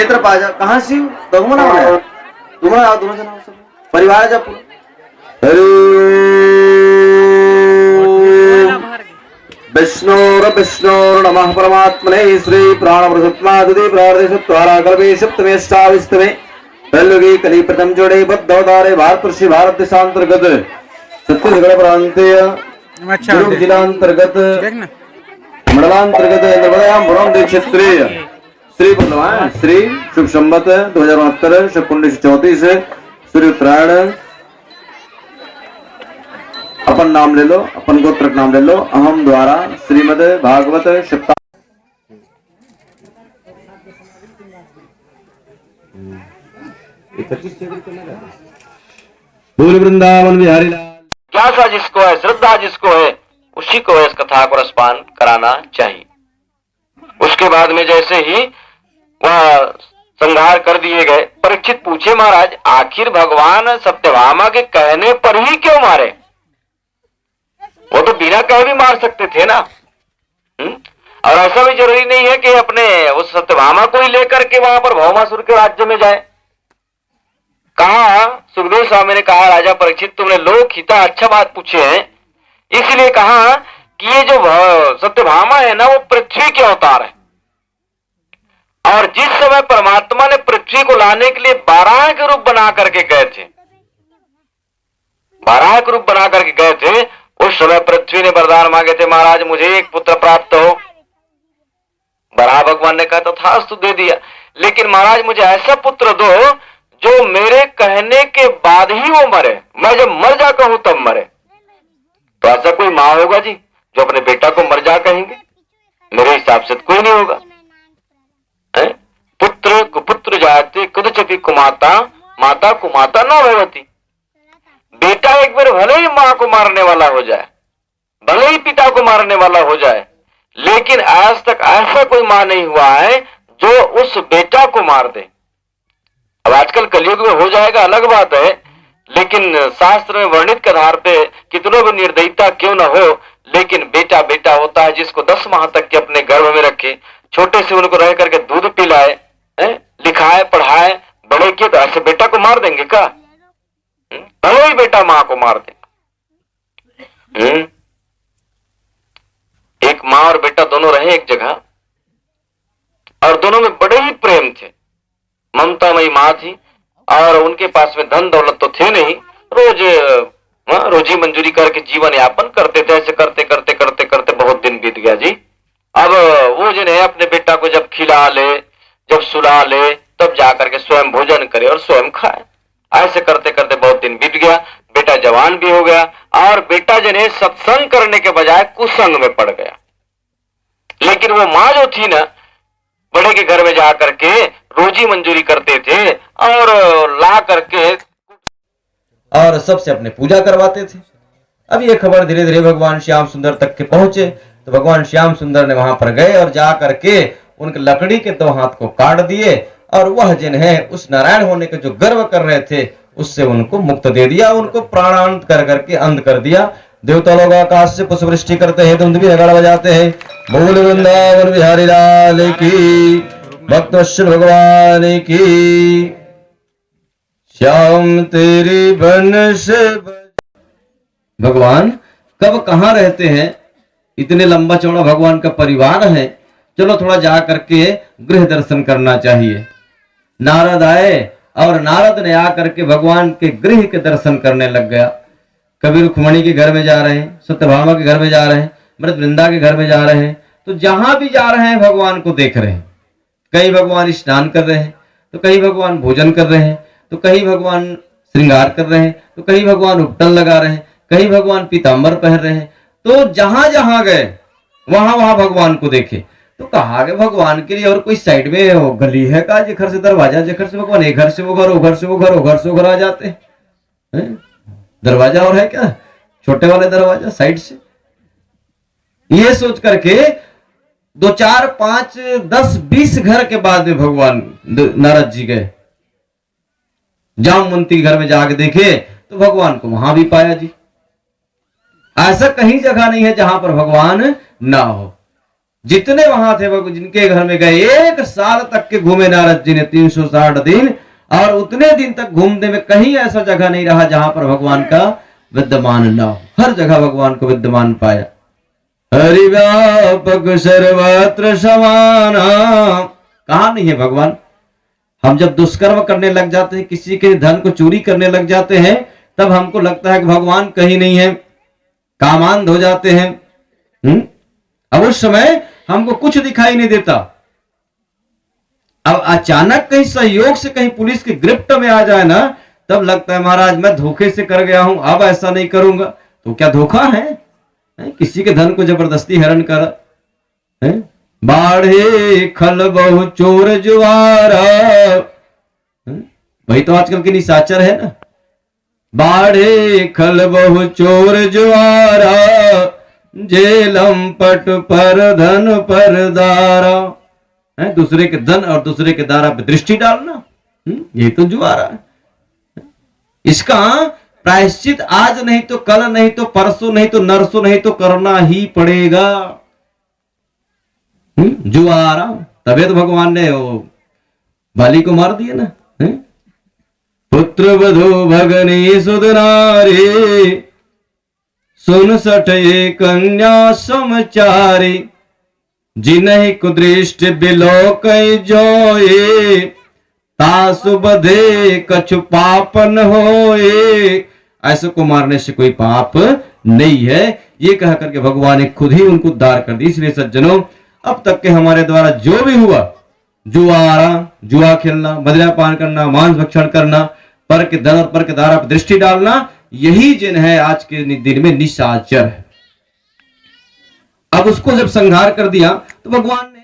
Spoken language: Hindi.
नेत्र पाजा कहाँ से दगमना बनाया दोनों आओ दोनों जना सब परिवार जब विष्णोर नमः परमात्मने श्री प्राणप्रसुत्मादि प्राणदेशत्वारा कल्पे सप्तमेष्टाविस्तमे कलयुगे कली प्रथम जोड़े बद्धवतारे भारत ऋषि भारत देशांतर्गत छत्तीसगढ़ प्रांतीय दुर्ग जिलांतर्गत मंडलांतर्गत नर्मदापुरम क्षेत्रीय श्री बंधवान श्री शुभ संवत 2069 शकुंड 34 सूर्य उत्तरायण। अपन नाम ले लो, अपन गोत्र नाम ले लो। अहम द्वारा श्रीमद भागवत सप्ताह बोल वृंदावन बिहारी लाल। जिज्ञासा जिसको है, श्रद्धा जिसको है, उसी को इस कथा को रसपान कराना चाहिए। उसके बाद में जैसे ही वह संहार कर दिए गए, परीक्षित पूछे महाराज आखिर भगवान सत्यभामा के कहने पर ही क्यों मारे? वो तो बिना कहे भी मार सकते थे ना। और ऐसा भी जरूरी नहीं है कि अपने उस सत्यभामा को ही लेकर के वहां पर भौमासुर के राज्य में जाए। कहा सुखदेव स्वामी ने कहा राजा परीक्षित तुमने लोक हिता अच्छा बात पूछे हैं, इसलिए कहा कि ये जो सत्यभामा है ना वो पृथ्वी के अवतार है। और जिस समय परमात्मा ने पृथ्वी को लाने के लिए बारह के रूप बना करके गए थे, बारह के रूप बना करके गए थे, उस समय पृथ्वी ने वरदान मांगे थे महाराज मुझे एक पुत्र प्राप्त हो। बराह भगवान ने कहा तो था तो दे दिया, लेकिन महाराज मुझे ऐसा पुत्र दो जो मेरे कहने के बाद ही वो मरे, मैं जब मर जा कहूं तब मरे। तो ऐसा कोई माँ होगा जी जो अपने बेटा को मर जा कहेंगे? मेरे हिसाब से कोई नहीं होगा। पुत्र कुपुत्र जायते कुदचति कुमाता माता कुमाता न भवती। बेटा एक बार भले ही मां को मारने वाला हो जाए, भले ही पिता को मारने वाला हो जाए, लेकिन आज तक ऐसा कोई मां नहीं हुआ है जो उस बेटा को मार दे। अब आजकल कलयुग में हो जाएगा अलग बात है, लेकिन शास्त्र में वर्णित के आधार पे कितनों भी निर्दयता क्यों न हो, लेकिन बेटा बेटा होता है जिसको 10 माह तक के अपने गर्भ में रखे, छोटे से उनको रह करके दूध पिलाए, लिखाए पढ़ाए, बड़े किए, तो ऐसे बेटा को मार देंगे क्या? भले ही बेटा मां को मार दे। एक मां और बेटा दोनों रहे एक जगह और दोनों में बड़े ही प्रेम थे, ममतामयी मां थी और उनके पास में धन दौलत तो थे नहीं, रोज रोजी मंजूरी करके जीवन यापन करते थे। ऐसे करते करते करते करते बहुत दिन बीत गया जी। अब वो जो है अपने बेटा को जब खिला ले, जब सुला ले, तब जाकर के स्वयं भोजन करे और स्वयं खाए। ऐसे करते करते बहुत दिन बीत गया, बेटा जवान भी हो गया और बेटा जो है सत्संग करने के बजाय कुसंग में पड़ गया। लेकिन वो माँ जो थी ना, बड़े के घर में जा करके रोजी मंजूरी करते थे और ला करके और सबसे अपने पूजा करवाते थे। अब ये खबर धीरे धीरे भगवान श्याम सुंदर तक के पहुंचे, तो भगवान श्याम सुंदर ने वहां पर गए और जा करके उनके लकड़ी के 2 हाथ को काट दिए और वह जिन है उस नारायण होने के जो गर्व कर रहे थे उससे उनको मुक्त दे दिया, उनको प्राणांत कर करके अंत कर दिया। देवता लोग आकाश से पुष्पवृष्टि करते हैं, धुंध भी नगाड़ा बजाते हैं। बोल वृंदावन बिहारी लाल की, भक्तवत्सल भगवान की। श्याम तेरी बन से भगवान कब कहाँ रहते हैं, इतने लंबा चौड़ा भगवान का परिवार है, चलो थोड़ा जा करके गृह दर्शन करना चाहिए। नारद आए और नारद ने आकर के भगवान के गृह के दर्शन करने लग गया। कभी रुक्मणी के घर में जा रहे हैं, सत्यभामा के घर में जा रहे हैं, मृत वृंदा के घर में जा रहे हैं, तो जहां भी जा रहे हैं भगवान को देख रहे हैं। कहीं भगवान स्नान कर रहे हैं, तो कहीं भगवान भोजन कर रहे हैं, तो कहीं भगवान श्रृंगार कर रहे हैं, तो कहीं भगवान उपटन लगा रहे हैं, कहीं भगवान पीताम्बर पहन रहे हैं। तो जहां जहां गए वहां वहां भगवान को देखे। तो कहा कि भगवान के लिए और कोई साइड में वो गली है का, जेखर से दरवाजा, जेखर से भगवान एक घर से वो घर, वो घर से वो घर, वो घर से वो घर आ जाते हैं। दरवाजा और है क्या, छोटे वाले दरवाजा साइड से? ये सोच करके 2 4 5 10 20 घर के बाद में भगवान नारद जी गए। जामवंती घर में जाके देखे तो भगवान को वहां भी पाया जी। ऐसा कहीं जगह नहीं है जहां पर भगवान ना हो। जितने वहां थे वो जिनके घर में गए, 1 साल तक के घूमे नारद जी ने, 360 दिन, और उतने दिन तक घूमने में कहीं ऐसा जगह नहीं रहा जहां पर भगवान का विद्यमान न हो। हर जगह भगवान को विद्यमान पाया। हरि व्यापक सर्वत्र समाना। कहां नहीं है भगवान? हम जब दुष्कर्म करने लग जाते हैं, किसी के धन को चोरी करने लग जाते हैं, तब हमको लगता है कि भगवान कहीं नहीं है, कामांध हो जाते हैं। अब उस समय हमको कुछ दिखाई नहीं देता। अब अचानक कहीं सहयोग से कहीं पुलिस की गिरफ्त में आ जाए ना, तब लगता है महाराज मैं धोखे से कर गया हूं, अब ऐसा नहीं करूंगा। तो क्या धोखा है? किसी के धन को जबरदस्ती हरण कर। बाढ़े खल बहु चोर जुआरा, वही तो आजकल की निशाचर है ना। बाढ़े खल बहु चोर जुआरा, जेलम पट पर धन पर दारा। दूसरे के धन और दूसरे के दारा पे दृष्टि डालना, ये तो जुआरा है। इसका प्रायश्चित आज नहीं तो कल नहीं तो परसों नहीं तो नरसों नहीं तो करना ही पड़ेगा। जुआरा। तबे तो भगवान ने वो बाली को मार दिया ना। पुत्र वधु भगनी सुधनारी, सुन सठे कन्या समचारी, जिन्हि कुदृष्टि बिलोक जोए, तासु बधे कछु पाप न होए। ऐसे को मारने से कोई पाप नहीं है, ये कह करके भगवान ने खुद ही उनको उद्धार कर दी। इसलिए सज्जनों, अब तक के हमारे द्वारा जो भी हुआ, जुआरा, जुआ खेलना, मदिरापान करना, मांस भक्षण करना, पर के धन और पर के दारा पर दृष्टि डालना, यही जिन है आज के दिन में निशाचर है। अब उसको जब संहार कर दिया तो भगवान ने